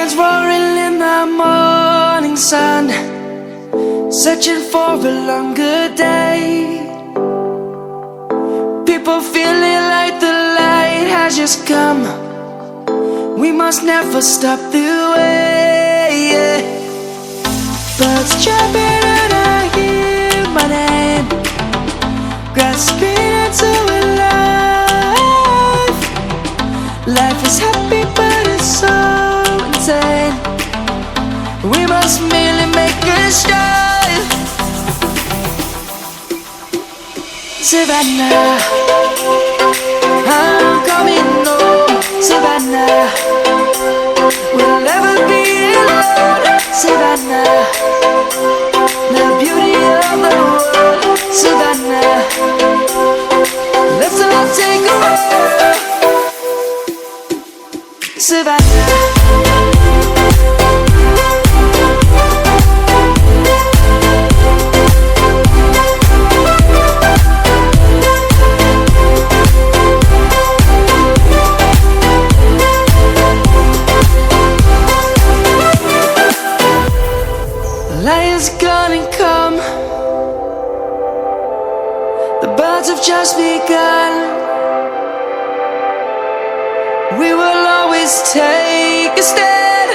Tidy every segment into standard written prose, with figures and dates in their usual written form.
Lions roaring in the morning sun, searching for a longer day. People feeling like the light has just come. We must never stop the way, yeah. Birds chirping and I hear my name, grasping into a life. Life is happy but it's so insane. We must merely make a start. Savannah, I'm coming home. Savannah, we'll never be alone. Savannah, the beauty of the world. Savannah, let's all take a walk. Savannah. Lion's gonna come. The birds have just begun. We will always take a stand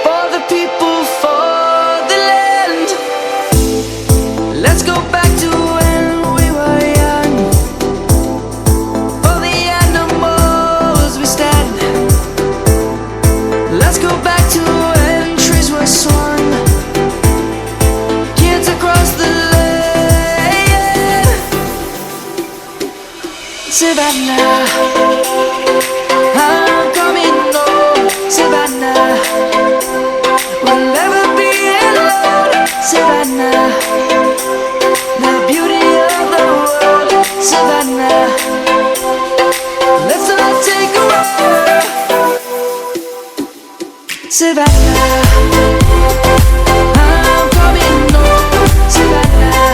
for the people, for the land. Let's go back to when we were young. For the animals we stand. Let's go back to when trees were swung. Kids across the land. Savannah, I'm coming home. Savannah, we'll never be alone. Savannah, the beauty of the world. Savannah, let's all take a walk. Savannah, I'm coming home. Savannah,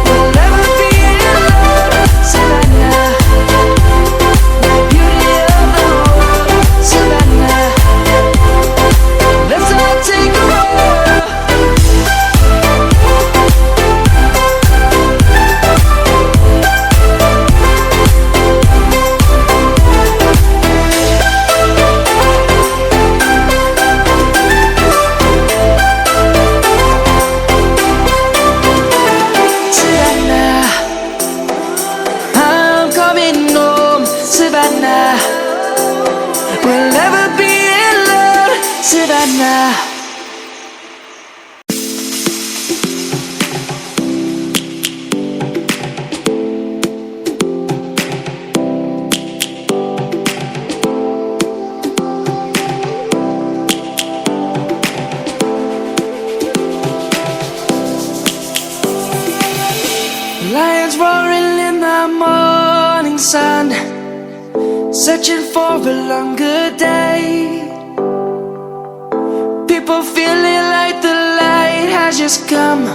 we'll never be alone. Savannah, the beauty of the world. Savannah, let's all take a walk. Savannah, I'm coming home. Savannah, we'll never be alone. Savannah. Lions roaring in the morning sun, searching for a longer day. People feeling like the light has just come.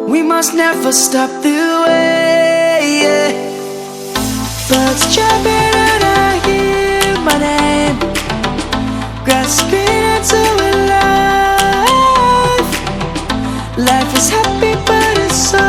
We must never stop the way, yeah. Birds chirping and I hear my name, grasping into a life. Life is happy but it's so